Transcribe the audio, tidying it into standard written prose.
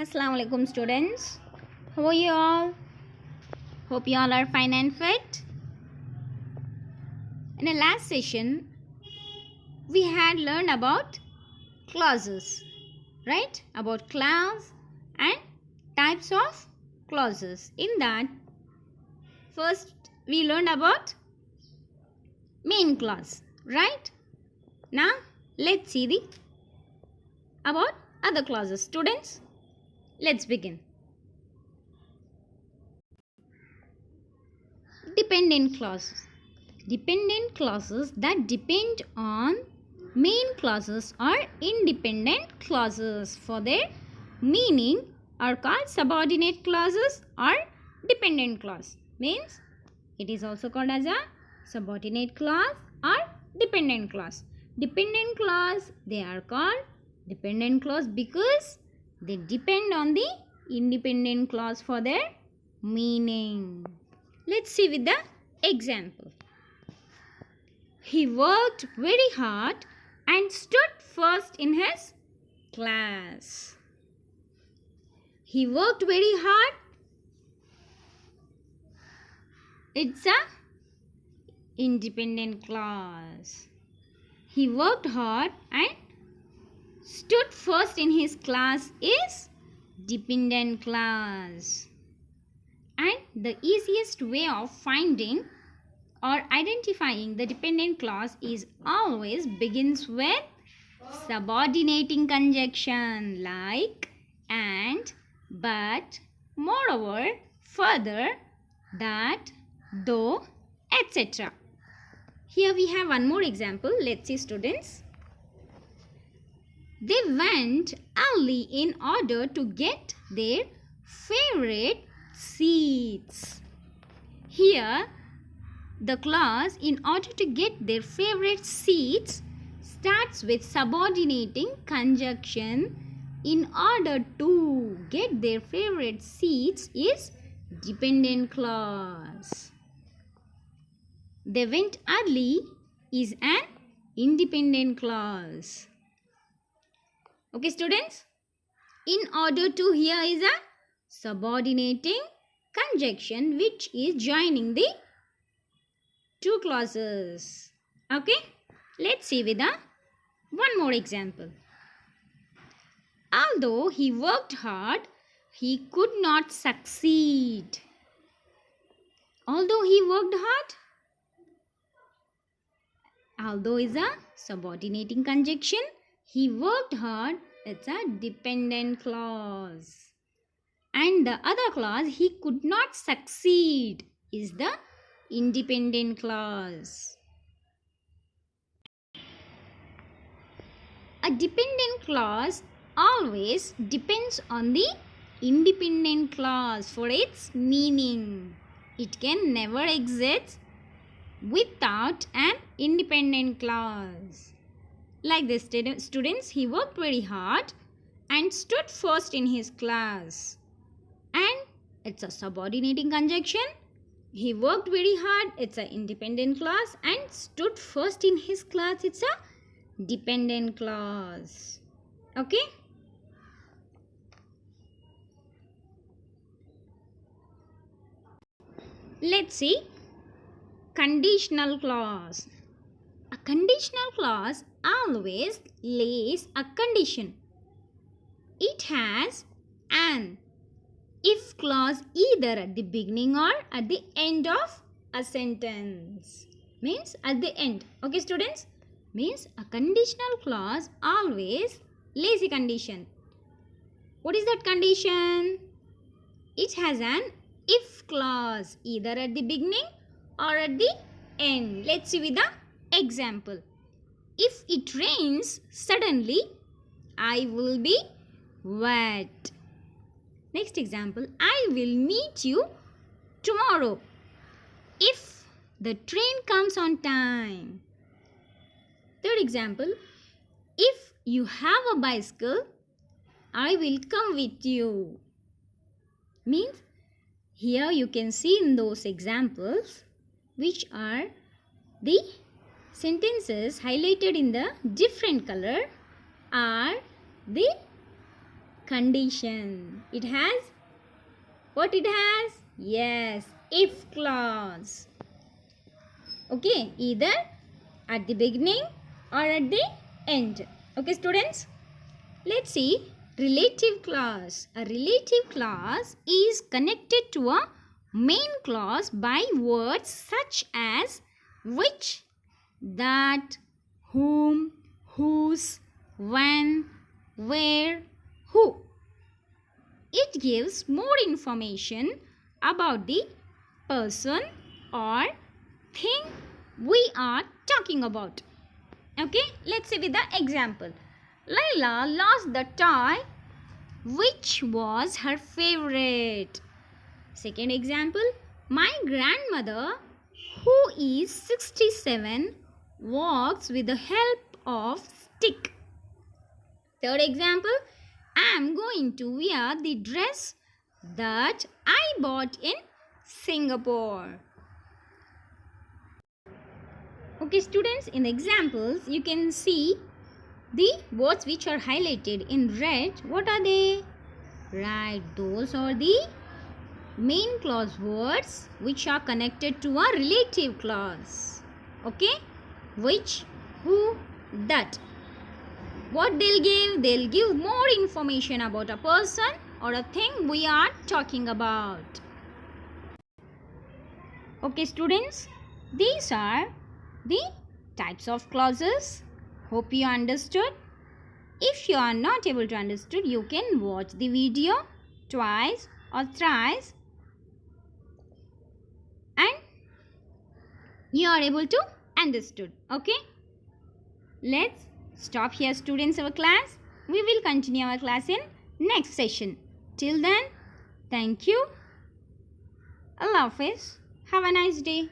Assalamu alaikum students. How are you all? Hope you all are fine and fit. In the last session, we had learned about clauses, right? About clause and types of clauses. In that, first we learned about main clause, right? Now, let's see about other clauses. Students, let's begin. Dependent clauses. Dependent clauses that depend on main clauses are independent clauses. For their meaning are called subordinate clauses or dependent clause. Means it is also called as a subordinate clause or dependent clause. Dependent clause, they are called dependent clause because they depend on the independent clause for their meaning. Let's see with the example. He worked very hard and stood first in his class. He worked very hard. It's a independent clause. He worked hard and stood first in his class is dependent clause. And the easiest way of finding or identifying the dependent clause is always begins with subordinating conjunction like and, but, moreover, further, that, though, etc. Here we have one more example. Let's see, students. They went early in order to get their favorite seats. Here, the clause in order to get their favorite seats starts with subordinating conjunction. In order to get their favorite seats is dependent clause. They went early is an independent clause. Okay, students? In order to here is a subordinating conjunction which is joining the two clauses. Okay, let's see with one more example. Although he worked hard, he could not succeed. Although he worked hard, although is a subordinating conjunction, he worked hard, it's a dependent clause. And the other clause, he could not succeed, is the independent clause. A dependent clause always depends on the independent clause for its meaning. It can never exist without an independent clause. Like this, students, he worked very hard and stood first in his class. And it's a subordinating conjunction. He worked very hard, it's an independent clause, and stood first in his class, it's a dependent clause. Okay? Let's see conditional clause. A conditional clause always lays a condition. It has an if clause either at the beginning or at the end of a sentence. Means at the end. Okay, students? Means a conditional clause always lays a condition. What is that condition? It has an if clause either at the beginning or at the end. Let's see with the example. If it rains suddenly, I will be wet. Next example, I will meet you tomorrow if the train comes on time. Third example, if you have a bicycle, I will come with you. Means here you can see in those examples which are the sentences highlighted in the different color are the condition. It has what it has? Yes, if clause. Okay, either at the beginning or at the end. Okay, students, let's see relative clause. A relative clause is connected to a main clause by words such as which, that, whom, whose, when, where, who. It gives more information about the person or thing we are talking about. Okay, let's see with the example. Layla lost the toy which was her favorite. Second example, my grandmother, who is 67, walks with the help of stick. Third example, I am going to wear the dress that I bought in Singapore. Okay, students, in the examples, you can see the words which are highlighted in red. What are they? Right, those are the main clause words which are connected to a relative clause. Okay, which, who, that. What they'll give? They'll give more information about a person or a thing we are talking about. Okay, students, these are the types of clauses. Hope you understood. If you are not able to understood, you can watch the video twice or thrice and you are able to understood. Okay, let's stop here, students, our class. We will continue our class in next session. Till then, thank you. Allah Hafiz. Have a nice day.